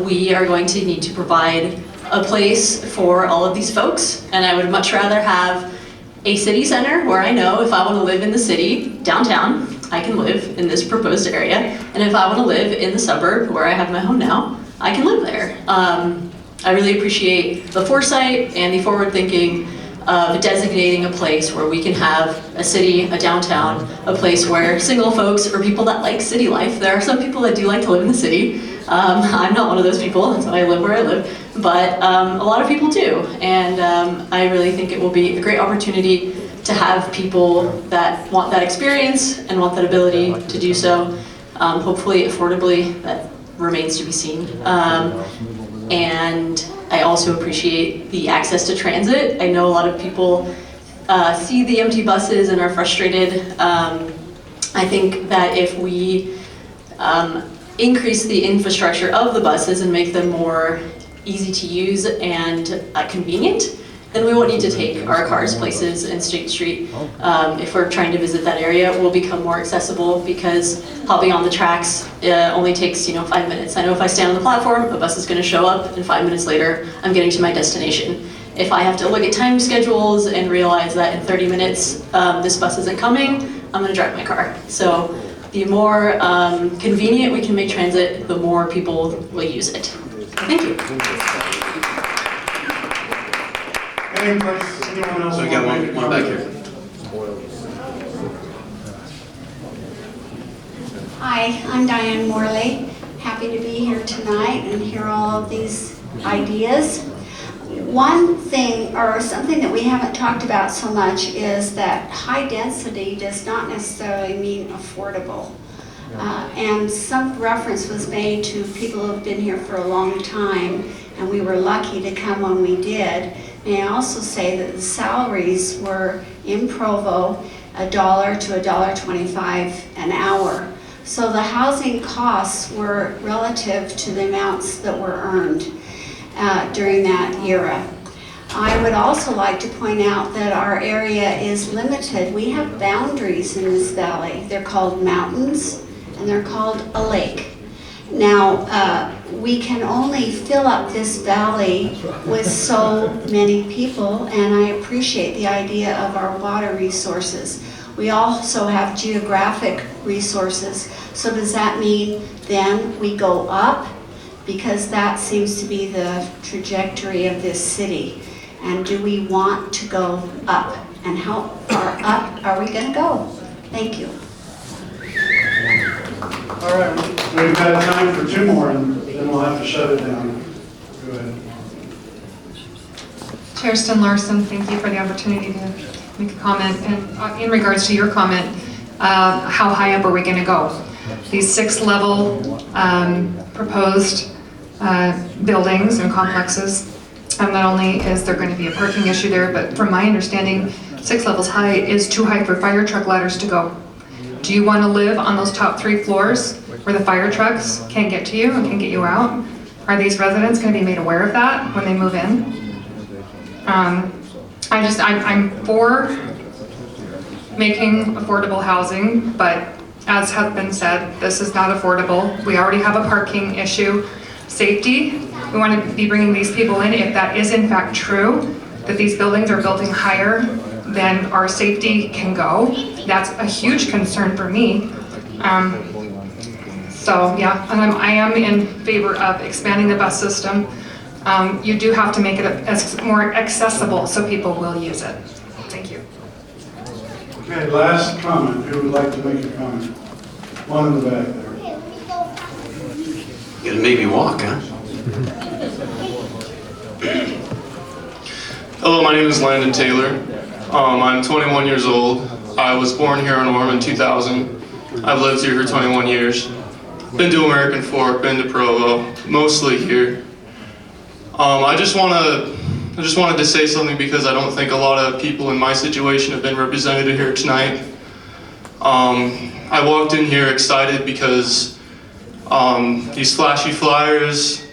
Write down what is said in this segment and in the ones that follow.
We are going to need to provide a place for all of these folks, and I would much rather have a city center where I know if I want to live in the city, downtown, I can live in this proposed area, and if I want to live in the suburb where I have my home now, I can live there. I really appreciate the foresight and the forward thinking of designating a place where we can have a city, a downtown, a place where single folks or people that like city life, there are some people that do like to live in the city. I'm not one of those people, that's why I live where I live, but a lot of people do. And I really think it will be a great opportunity to have people that want that experience and want that ability to do so, hopefully affordably. That remains to be seen. And I also appreciate the access to transit. I know a lot of people see the empty buses and are frustrated. I think that if we increase the infrastructure of the buses and make them more easy to use and convenient, then we won't need to take our cars places in State Street. If we're trying to visit that area, it will become more accessible because hopping on the tracks only takes 5 minutes. I know if I stand on the platform, a bus is going to show up, and 5 minutes later, I'm getting to my destination. If I have to look at time schedules and realize that in 30 minutes this bus isn't coming, I'm going to drive my car. So the more convenient we can make transit, the more people will use it. Thank you. Any questions? Anyone else? So we got one back here. Hi, I'm Diane Morley. Happy to be here tonight and hear all of these ideas. One thing, or something that we haven't talked about so much, is that high density does not necessarily mean affordable. And some reference was made to people who have been here for a long time, and we were lucky to come when we did. May I also say that the salaries were in Provo $1 to $1.25 an hour. So the housing costs were relative to the amounts that were earned during that era. I would also like to point out that our area is limited. We have boundaries in this valley. They're called mountains and they're called a lake. Now, we can only fill up this valley with so many people, and I appreciate the idea of our water resources. We also have geographic resources. So does that mean then we go up? Because that seems to be the trajectory of this city. And do we want to go up? And how far up are we going to go? Thank you. All right, we've got time for two more, and then we'll have to shut it down. Go ahead. Chair Sten Larson, thank you for the opportunity to make a comment. And in regards to your comment, how high up are we going to go? These 6-level proposed buildings and complexes, not only is there going to be a parking issue there, but from my understanding, 6 levels high is too high for fire truck ladders to go. Do you want to live on those top 3 floors where the fire trucks can't get to you and can get you out? Are these residents going to be made aware of that when they move in? I'm for making affordable housing, but as has been said, this is not affordable. We already have a parking issue. Safety, we want to be bringing these people in if that is in fact true, that these buildings are building higher than our safety can go. That's a huge concern for me. So yeah, I am in favor of expanding the bus system. You do have to make it more accessible so people will use it. Thank you. Okay, last comment. Who would like to make a comment? One in the back there. You're gonna make me walk, huh? Hello, my name is Landon Taylor. I'm 21 years old. I was born here in Orem in 2000. I've lived here for 21 years. Been to American Fork, been to Provo, mostly here. I just wanted to say something because I don't think a lot of people in my situation have been represented here tonight. I walked in here excited because these flashy flyers,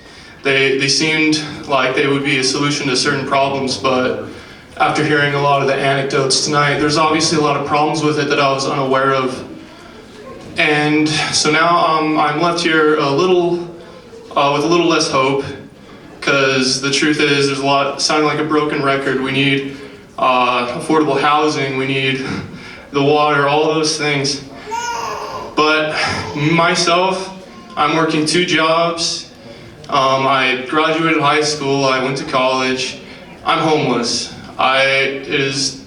they seemed like they would be a solution to certain problems, but after hearing a lot of the anecdotes tonight, there's obviously a lot of problems with it that I was unaware of. And so now I'm left here a little with a little less hope, because the truth is there's a lot, sounding like a broken record. We need affordable housing, we need the water, all those things. But myself, I'm working 2 jobs. I graduated high school, I went to college. I'm homeless. It is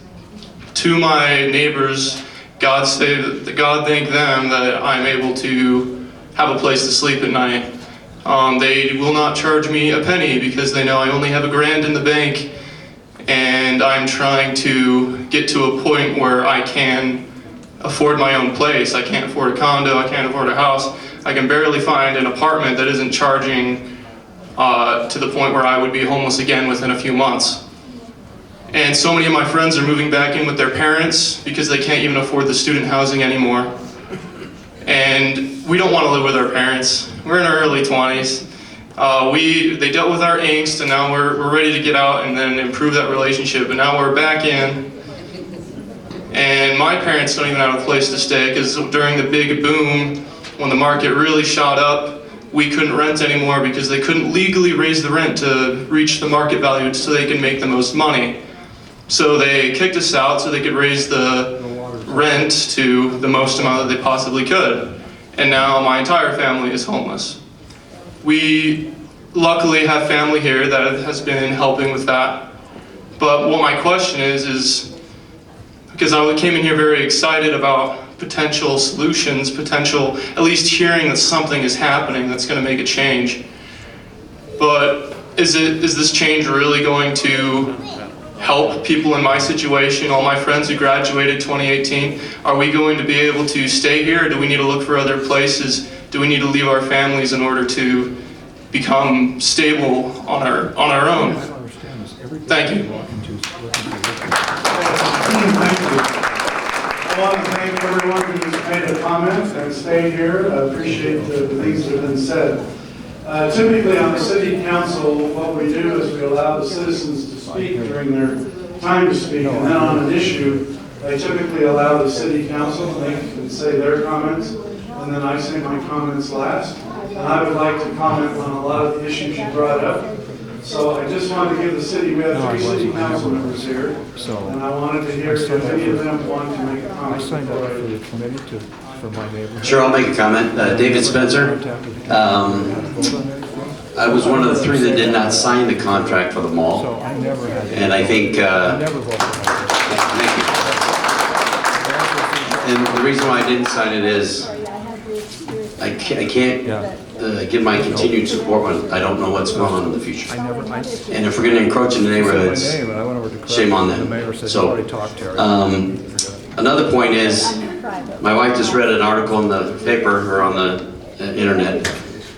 to my neighbors, God thank them that I'm able to have a place to sleep at night. They will not charge me a penny because they know I only have $1,000 in the bank, and I'm trying to get to a point where I can afford my own place. I can't afford a condo, I can't afford a house. I can barely find an apartment that isn't charging to the point where I would be homeless again within a few months. And so many of my friends are moving back in with their parents because they can't even afford the student housing anymore. And we don't want to live with our parents. We're in our early 20s. They dealt with our angst, and now we're ready to get out and then improve that relationship. But now we're back in, and my parents don't even have a place to stay because during the big boom, when the market really shot up, we couldn't rent anymore because they couldn't legally raise the rent to reach the market value so they could make the most money. So they kicked us out so they could raise the rent to the most amount that they possibly could. And now my entire family is homeless. We luckily have family here that has been helping with that. But what my question is because I came in here very excited about potential solutions, at least hearing that something is happening that's going to make a change. But is this change really going to help people in my situation, all my friends who graduated 2018? Are we going to be able to stay here, or do we need to look for other places? Do we need to leave our families in order to become stable on our own? Thank you. Thank you. I want to thank everyone who's made a comment and stayed here. I appreciate the things that have been said. Typically on the city council, what we do is we allow the citizens to speak during their time to speak, and then on an issue, I typically allow the city council to make and say their comments, and then I say my comments last. And I would like to comment on a lot of the issues you brought up. So I just wanted to give the city, we have 3 city council members here, and I wanted to hear if any of them want to make a comment. I signed up for the committee for my neighborhood. Sure, I'll make a comment. David Spencer. I was one of the 3 that did not sign the contract for the mall. So I never had. And I think, Never voted for thank you. And the reason why I didn't sign it is I can't give my continued support when I don't know what's going on in the future. And if we're going to encroach in the neighborhoods, shame on them. So, another point is, my wife just read an article in the paper or on the internet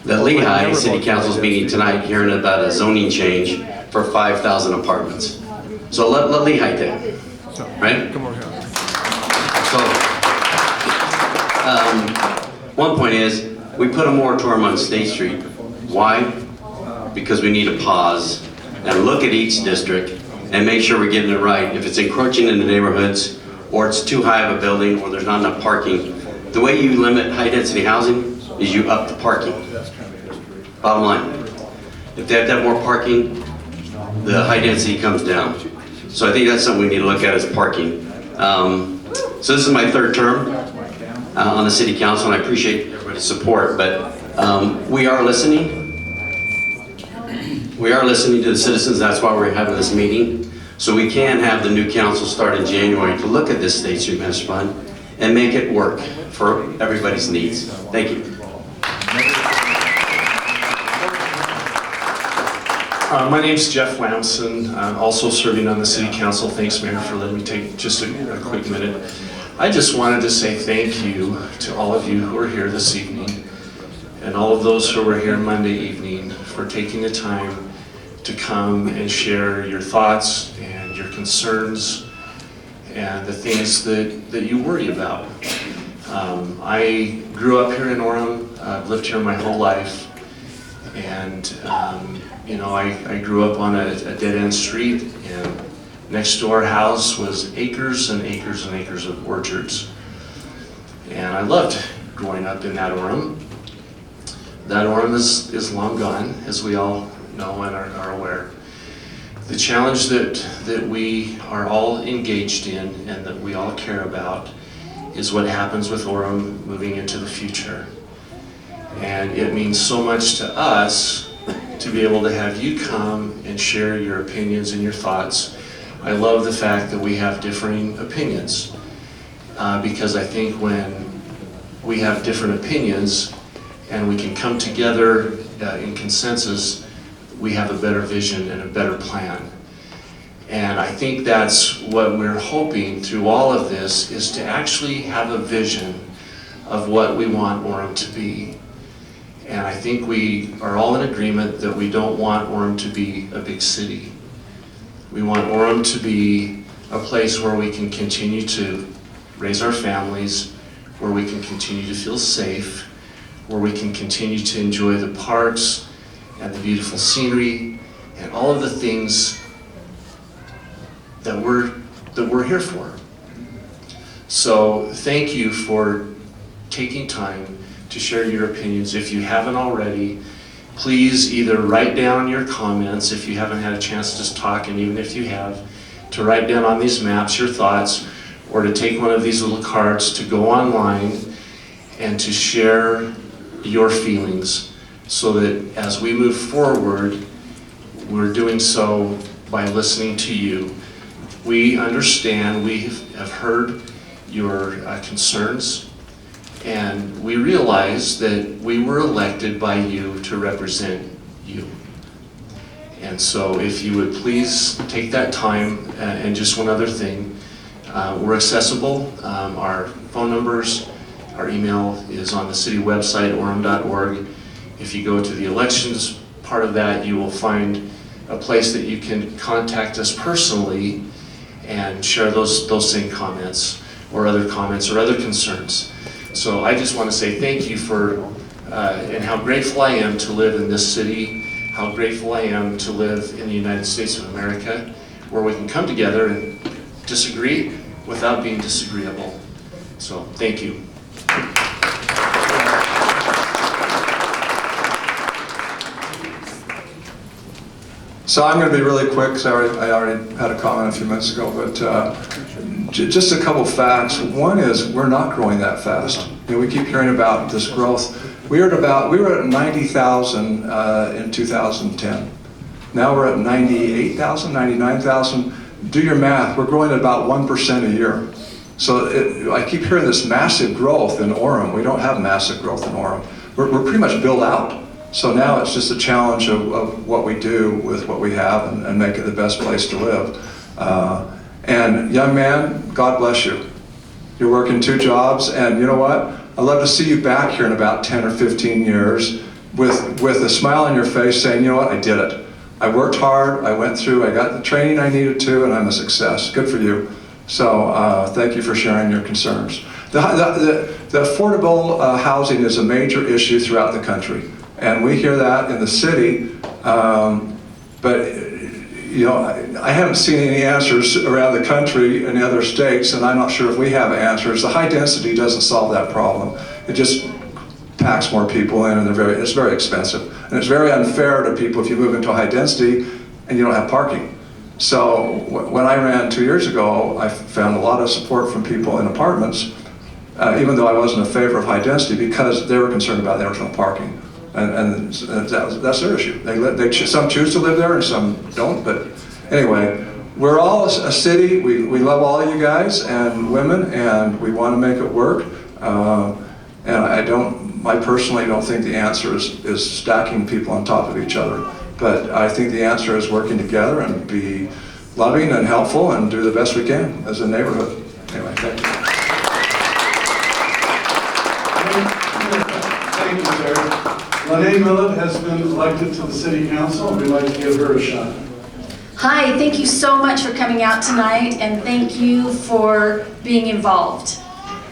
that Lehigh City Council is meeting tonight hearing about a zoning change for 5,000 apartments. So let Lehigh take it, right? So, one point is, we put a moratorium on State Street. Why? Because we need to pause and look at each district and make sure we're getting it right. If it's encroaching in the neighborhoods, or it's too high of a building, or there's not enough parking, the way you limit high-density housing is you up the parking. Bottom line. If they have to have more parking, the high density comes down. So I think that's something we need to look at, is parking. So this is my 3rd term on the city council, and I appreciate everybody's support, but we are listening. We are listening to the citizens. That's why we're having this meeting. So we can have the new council start in January to look at this State Street Master Plan and make it work for everybody's needs. Thank you. My name's Jeff Lamson. I'm also serving on the City Council. Thanks, Mayor, for letting me take just a quick minute. I just wanted to say thank you to all of you who are here this evening, and all of those who were here Monday evening, for taking the time to come and share your thoughts and your concerns and the things that you worry about. I grew up here in Orem. I've lived here my whole life, and you know, I grew up on a dead-end street, and next to our house was acres and acres and acres of orchards. And I loved growing up in that Orem. That Orem is long gone, as we all know and are aware. The challenge that we are all engaged in and that we all care about is what happens with Orem moving into the future. And it means so much to us to be able to have you come and share your opinions and your thoughts. I love the fact that we have differing opinions because I think when we have different opinions and we can come together in consensus, we have a better vision and a better plan. And I think that's what we're hoping through all of this, is to actually have a vision of what we want Orem to be. And I think we are all in agreement that we don't want Orem to be a big city. We want Orem to be a place where we can continue to raise our families, where we can continue to feel safe, where we can continue to enjoy the parks and the beautiful scenery and all of the things that we're here for. So thank you for taking time to share your opinions. If you haven't already, please either write down your comments if you haven't had a chance to just talk, and even if you have, to write down on these maps your thoughts, or to take one of these little cards to go online and to share your feelings, so that as we move forward, we're doing so by listening to you. We understand, we have heard your concerns, and we realize that we were elected by you to represent you. And so if you would please take that time, and just one other thing, we're accessible. Our phone numbers, our email is on the city website, orem.org. If you go to the elections part of that, you will find a place that you can contact us personally and share those same comments or other concerns. So I just want to say thank you for, and how grateful I am to live in this city, how grateful I am to live in the United States of America, where we can come together and disagree without being disagreeable. So thank you. So I'm going to be really quick, because I already had a comment a few minutes ago, but just a couple facts. One is we're not growing that fast. You know, we keep hearing about this growth. We were at 90,000 in 2010. Now we're at 98,000, 99,000. Do your math. We're growing at about 1% a year. So I keep hearing this massive growth in Orem. We don't have massive growth in Orem. We're pretty much built out. So now it's just a challenge of what we do with what we have and make it the best place to live. And young man, God bless you. You're working 2 jobs, and you know what? I'd love to see you back here in about 10 or 15 years with a smile on your face saying, you know what, I did it. I worked hard, I went through, I got the training I needed to, and I'm a success. Good for you. So thank you for sharing your concerns. The affordable housing is a major issue throughout the country. And we hear that in the city, but you know, I haven't seen any answers around the country in the other states, and I'm not sure if we have answers. The high density doesn't solve that problem. It just packs more people in, and it's very expensive. And it's very unfair to people if you move into a high density and you don't have parking. So when I ran 2 years ago, I found a lot of support from people in apartments, even though I wasn't in favor of high density, because they were concerned about there was no parking. And that's their issue. Some choose to live there and some don't, but anyway, we're all a city. We love all of you guys and women, and we want to make it work. And I personally don't think the answer is stacking people on top of each other, but I think the answer is working together and be loving and helpful and do the best we can as a neighborhood. Anyway, thank you. Thank you, sir. Lene Millett has been elected to the City Council, and we'd like to give her a shot. Hi, thank you so much for coming out tonight, and thank you for being involved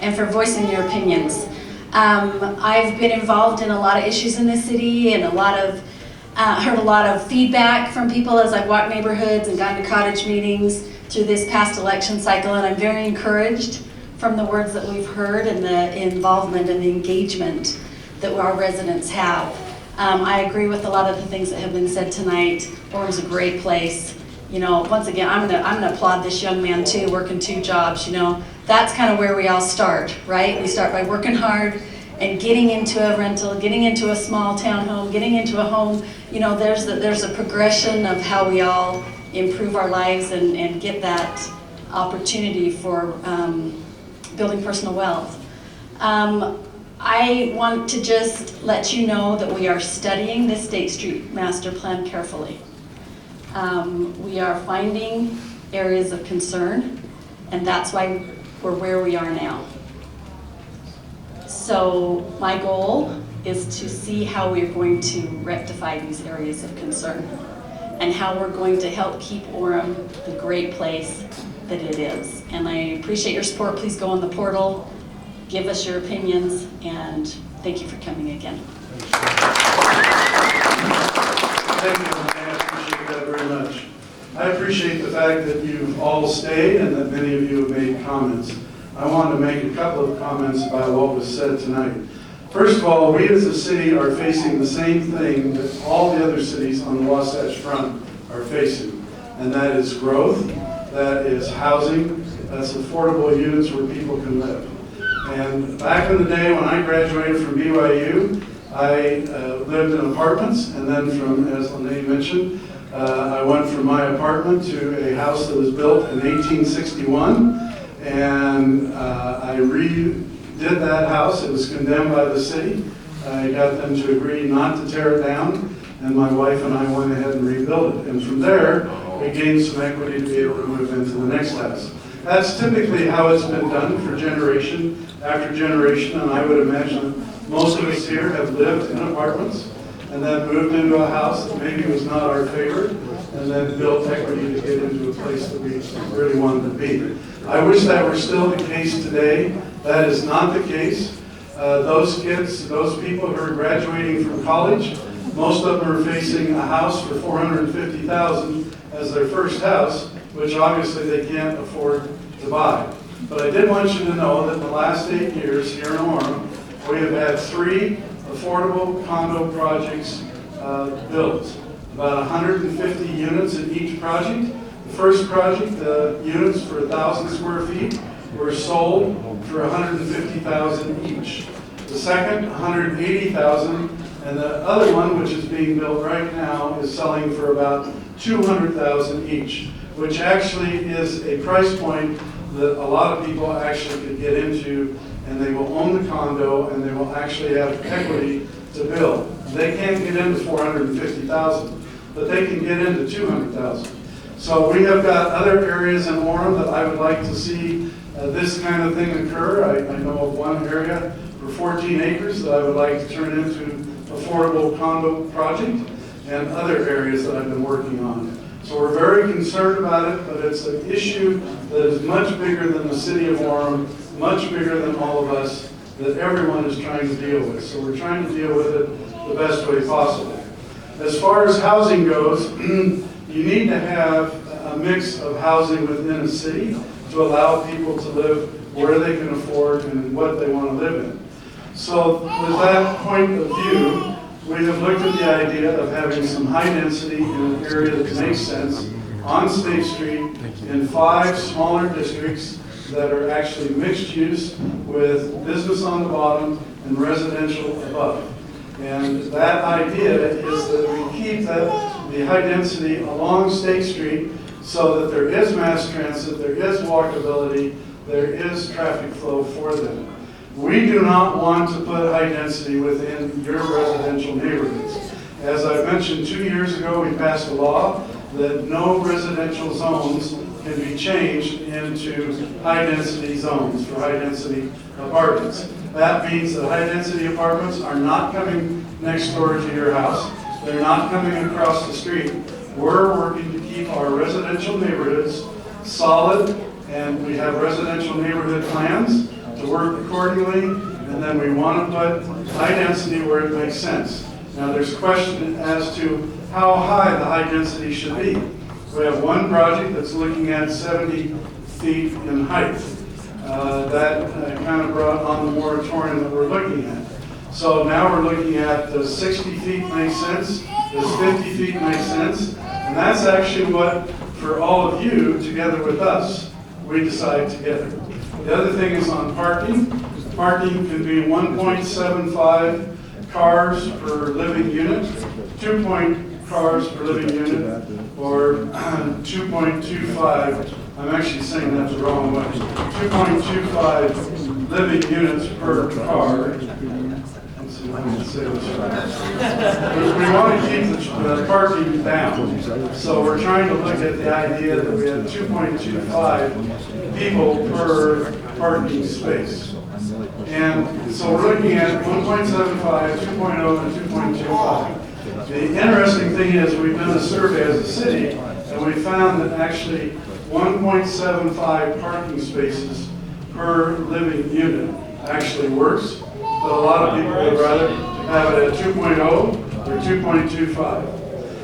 and for voicing your opinions. I've been involved in a lot of issues in this city and heard a lot of feedback from people as I've walked neighborhoods and gone to cottage meetings through this past election cycle, and I'm very encouraged from the words that we've heard and the involvement and the engagement that our residents have. I agree with a lot of the things that have been said tonight. Orem's a great place. You know, once again, I'm gonna applaud this young man too, working 2 jobs, you know. That's kind of where we all start, right? We start by working hard and getting into a rental, getting into a small town home, getting into a home. You know, there's a progression of how we all improve our lives and get that opportunity for building personal wealth. I want to just let you know that we are studying this State Street Master Plan carefully. We are finding areas of concern, and that's why we're where we are now. So my goal is to see how we're going to rectify these areas of concern and how we're going to help keep Orem the great place that it is. And I appreciate your support. Please go on the portal, give us your opinions, and thank you for coming again. Thank you, I appreciate that very much. I appreciate the fact that you've all stayed and that many of you have made comments. I wanted to make a couple of comments about what was said tonight. First of all, we as a city are facing the same thing that all the other cities on the Wasatch Front are facing, and that is growth, that is housing, that's affordable units where people can live. And back in the day when I graduated from BYU, I lived in apartments, and then from, as Lene mentioned, I went from my apartment to a house that was built in 1861, and I redid that house. It was condemned by the city. I got them to agree not to tear it down, and my wife and I went ahead and rebuilt it. And from there, we gained some equity to be able to move into the next house. That's typically how it's been done for generation after generation, and I would imagine that most of us here have lived in apartments and then moved into a house that maybe was not our favorite, and then built equity to get into a place that we really wanted to be. I wish that were still the case today. That is not the case. Those kids, those people who are graduating from college, most of them are facing a house for $450,000 as their first house, which obviously they can't afford to buy. But I did want you to know that in the last 8 years here in Orem, we have had 3 affordable condo projects built. About 150 units in each project. The first project, the units for 1,000 square feet were sold for $150,000 each. The second, $180,000, and the other one, which is being built right now, is selling for about $200,000 each, which actually is a price point that a lot of people actually could get into, and they will own the condo and they will actually have equity to build. They can't get into $450,000, but they can get into $200,000. So we have got other areas in Orem that I would like to see this kind of thing occur. I know of one area for 14 acres that I would like to turn into affordable condo project, and other areas that I've been working on. So we're very concerned about it, but it's an issue that is much bigger than the city of Orem, much bigger than all of us, that everyone is trying to deal with. So we're trying to deal with it the best way possible. As far as housing goes, you need to have a mix of housing within a city to allow people to live where they can afford and what they want to live in. So with that point of view, we have looked at the idea of having some high density in an area that makes sense on State Street in 5 smaller districts that are actually mixed use with business on the bottom and residential above. And that idea is that we keep the high density along State Street so that there is mass transit, there is walkability, there is traffic flow for them. We do not want to put high density within your residential neighborhoods. As I mentioned, 2 years ago, we passed a law that no residential zones can be changed into high-density zones for high-density apartments. That means that high-density apartments are not coming next door to your house. They're not coming across the street. We're working to keep our residential neighborhoods solid, and we have residential neighborhood plans to work accordingly, and then we want to put high density where it makes sense. Now there's a question as to how high the high density should be. We have one project that's looking at 70 feet in height. That kind of brought on the moratorium that we're looking at. So now we're looking at does 60 feet make sense? Does 50 feet make sense? And that's actually what, for all of you, together with us, we decide together. The other thing is on parking. Parking can be 1.75 cars per living unit, 2 cars per living unit, or 2.25. I'm actually saying that the wrong way. 2.25 living units per car. Let's see if I can say this right. We want to keep the parking down. So we're trying to look at the idea that we have 2.25 people per parking space. And so we're looking at 1.75, 2.0, and 2.25. The interesting thing is we've done a survey as a city, and we found that actually 1.75 parking spaces per living unit actually works, but a lot of people would rather have it at 2.0 or 2.25.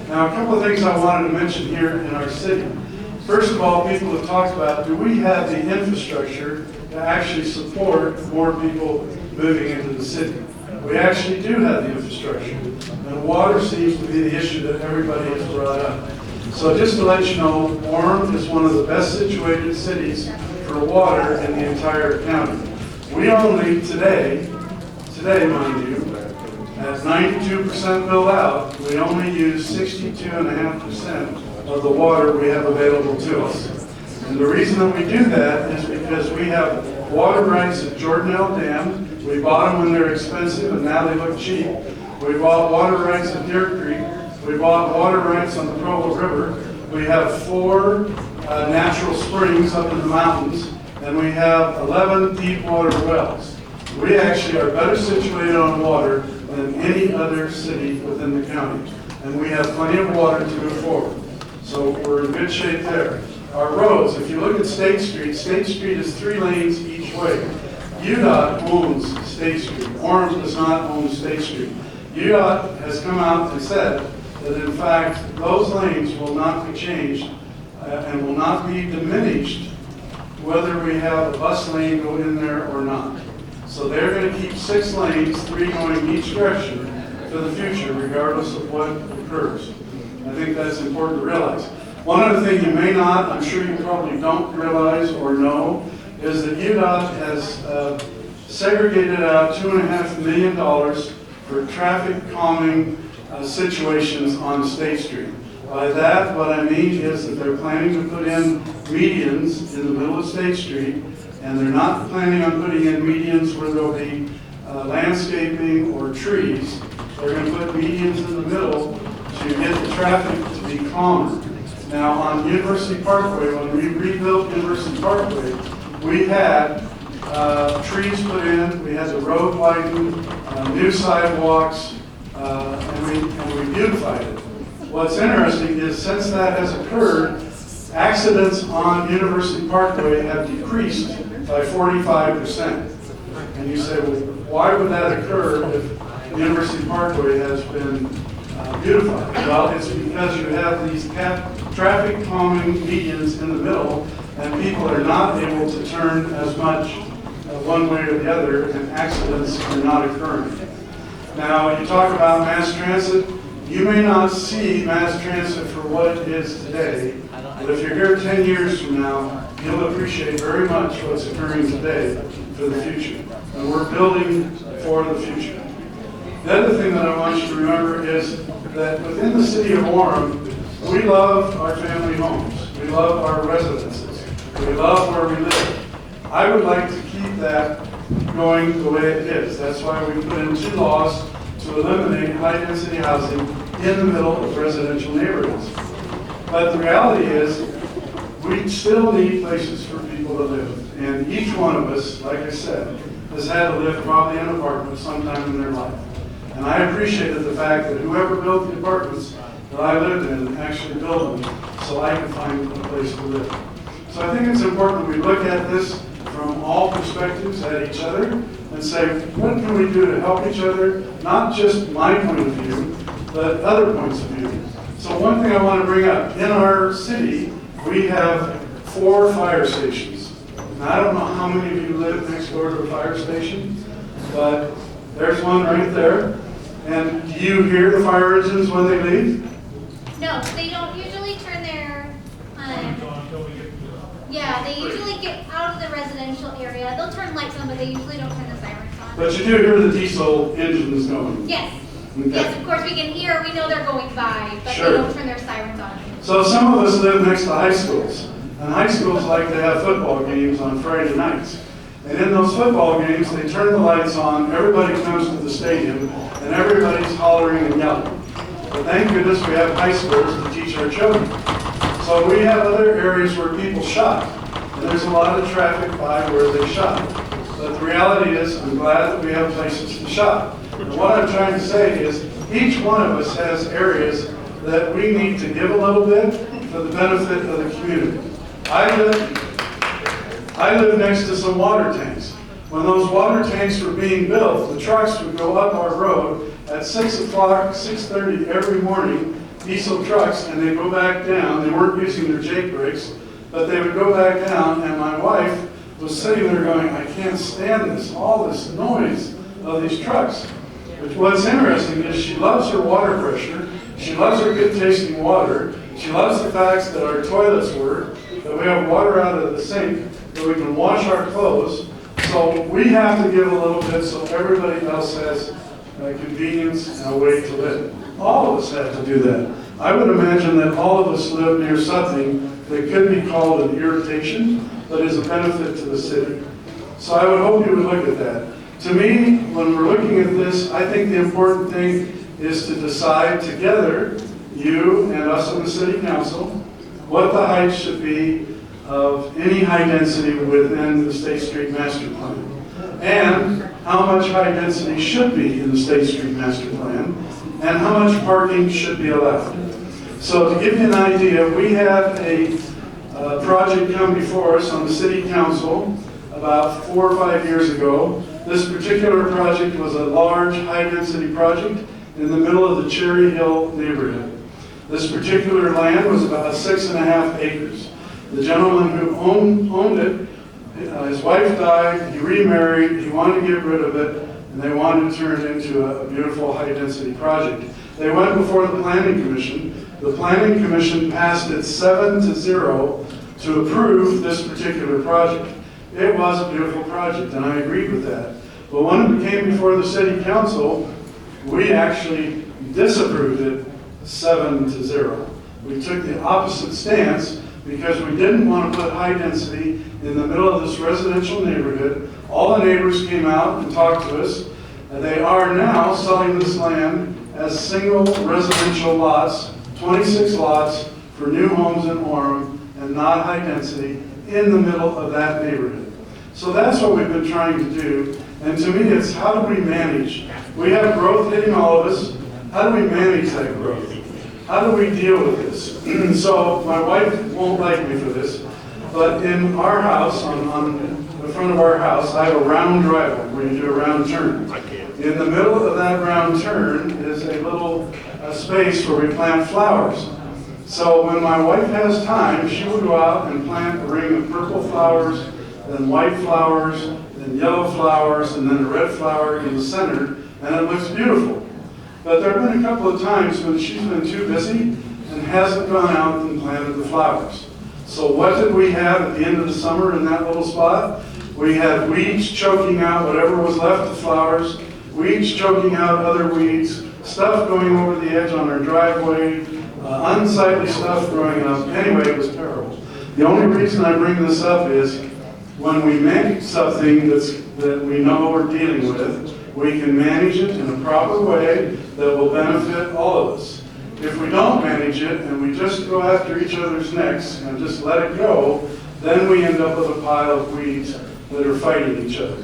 Now, a couple of things I wanted to mention here in our city. First of all, people have talked about, do we have the infrastructure to actually support more people moving into the city? We actually do have the infrastructure, and water seems to be the issue that everybody has brought up. So just to let you know, Orem is one of the best situated cities for water in the entire county. We only today, mind you, at 92% built out, we only use 62.5% of the water we have available to us. And the reason that we do that is because we have water rights at Jordanelle Dam. We bought them when they're expensive, and now they look cheap. We bought water rights at Deer Creek. We bought water rights on the Provo River. We have 4 natural springs up in the mountains, and we have 11 deep water wells. We actually are better situated on water than any other city within the county. And we have plenty of water to move forward. So we're in good shape there. Our roads, if you look at State Street is 3 lanes each way. UDOT owns State Street. Orem does not own State Street. UDOT has come out and said that in fact those lanes will not be changed and will not be diminished whether we have a bus lane go in there or not. So they're going to keep 6 lanes, 3 going each direction for the future regardless of what occurs. I think that's important to realize. One other thing you may not, I'm sure you probably don't realize or know, is that UDOT has segregated out $2.5 million for traffic calming situations on State Street. By that, what I mean is that they're planning to put in medians in the middle of State Street, and they're not planning on putting in medians where there'll be landscaping or trees. They're going to put medians in the middle to get the traffic to be calmer. Now, on University Parkway, when we rebuilt University Parkway, we had trees put in, we had the road widened, new sidewalks, and we beautified it. What's interesting is since that has occurred, accidents on University Parkway have decreased by 45%. And you say, well, why would that occur if University Parkway has been beautified? Well, it's because you have these traffic calming medians in the middle, and people are not able to turn as much one way or the other, and accidents are not occurring. Now, you talk about mass transit. You may not see mass transit for what it is today, but if you're here 10 years from now, you'll appreciate very much what's occurring today for the future. And we're building for the future. The other thing that I want you to remember is that within the city of Orem, we love our family homes. We love our residences. We love where we live. I would like to keep that going the way it is. That's why we put in 2 laws to eliminate high-density housing in the middle of residential neighborhoods. But the reality is, we still need places for people to live. And each one of us, like I said, has had to live probably in an apartment sometime in their life. And I appreciated the fact that whoever built the apartments that I lived in actually built them so I could find a place to live. So I think it's important we look at this from all perspectives at each other and say, what can we do to help each other? Not just my point of view, but other points of view. So one thing I want to bring up, in our city, we have 4 fire stations. Now, I don't know how many of you live next door to a fire station, but There's one right there. And do you hear the fire engines when they leave? No, they don't usually turn their, yeah, they usually get out of the residential area. They'll turn lights on, but they usually don't turn the sirens on. But you do hear the diesel engines going. Yes. Okay. Yes, of course, we can hear, we know they're going by, but Sure. they don't turn their sirens on. So some of us live next to high schools. And high schools like to have football games on Friday nights. And in those football games, they turn the lights on, everybody comes to the stadium, and everybody's hollering and yelling. But thank goodness we have high schools to teach our children. So we have other areas where people shop. And there's a lot of traffic by where they shop. But the reality is, I'm glad that we have places to shop. And what I'm trying to say is, each one of us has areas that we need to give a little bit for the benefit of the community. I live next to some water tanks. When those water tanks were being built, the trucks would go up our road at 6 o'clock, 6:30 every morning, diesel trucks, and they'd go back down. They weren't using their Jake brakes, but they would go back down, and my wife was sitting there going, I can't stand this, all this noise of these trucks. But what's interesting is she loves her water pressure, she loves her good tasting water, she loves the fact that our toilets work, that we have water out of the sink, that we can wash our clothes. So we have to give a little bit so everybody else has convenience and a way to live. All of us have to do that. I would imagine that all of us live near something that could be called an irritation, but is a benefit to the city. So I would hope you would look at that. To me, when we're looking at this, I think the important thing is to decide together, you and us on the city council, what the height should be of any high density within the State Street Master Plan, and how much high density should be in the State Street Master Plan, and how much parking should be allowed. So to give you an idea, we had a project come before us on the city council about 4 or 5 years ago. This particular project was a large high density project in the middle of the Cherry Hill neighborhood. This particular land was about 6.5 acres. The gentleman who owned it, his wife died, he remarried, he wanted to get rid of it, and they wanted to turn it into a beautiful high-density project. They went before the Planning Commission. The Planning Commission passed it 7-0 to approve this particular project. It was a beautiful project, and I agreed with that. But when it came before the City Council, we actually disapproved it 7-0. We took the opposite stance because we didn't want to put high density in the middle of this residential neighborhood. All the neighbors came out and talked to us, and they are now selling this land as single residential lots, 26 lots for new homes in Orem, and not high density in the middle of that neighborhood. So that's what we've been trying to do, and to me it's how do we manage? We have growth hitting all of us. How do we manage that growth? How do we deal with this? So my wife won't like me for this, but in our house, on the front of our house, I have a round driveway where you do a round turn. In the middle of that round turn is a little space where we plant flowers. So when my wife has time, she will go out and plant a ring of purple flowers, then white flowers, then yellow flowers, and then a red flower in the center, and it looks beautiful. But there have been a couple of times when she's been too busy and hasn't gone out and planted the flowers. So what did we have at the end of the summer in that little spot? We had weeds choking out whatever was left of flowers, weeds choking out other weeds, stuff going over the edge on our driveway, unsightly stuff growing up. Anyway, it was terrible. The only reason I bring this up is when we make something that we know we're dealing with, we can manage it in a proper way that will benefit all of us. If we don't manage it and we just go after each other's necks and just let it go, then we end up with a pile of weeds that are fighting each other.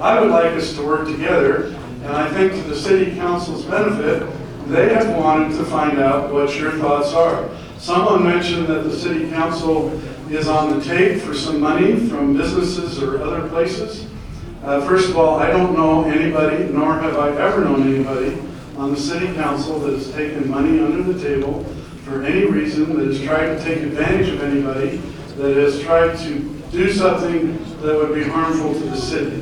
I would like us to work together, and I think to the City Council's benefit, they have wanted to find out what your thoughts are. Someone mentioned that the City Council is on the tape for some money from businesses or other places. First of all, I don't know anybody, nor have I ever known anybody on the City Council that has taken money under the table for any reason, that has tried to take advantage of anybody, that has tried to do something that would be harmful to the city.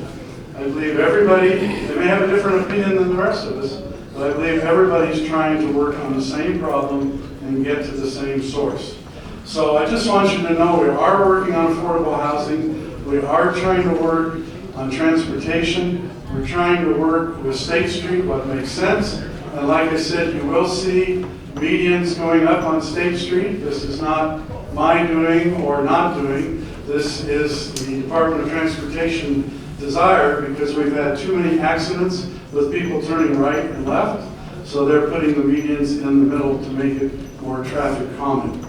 I believe everybody, they may have a different opinion than the rest of us, but I believe everybody's trying to work on the same problem and get to the same source. So I just want you to know we are working on affordable housing. We are trying to work on transportation. We're trying to work with State Street, what makes sense. And like I said, you will see medians going up on State Street. This is not my doing or not doing. This is the Department of Transportation desire, because we've had too many accidents with people turning right and left. So they're putting the medians in the middle to make it more traffic calming.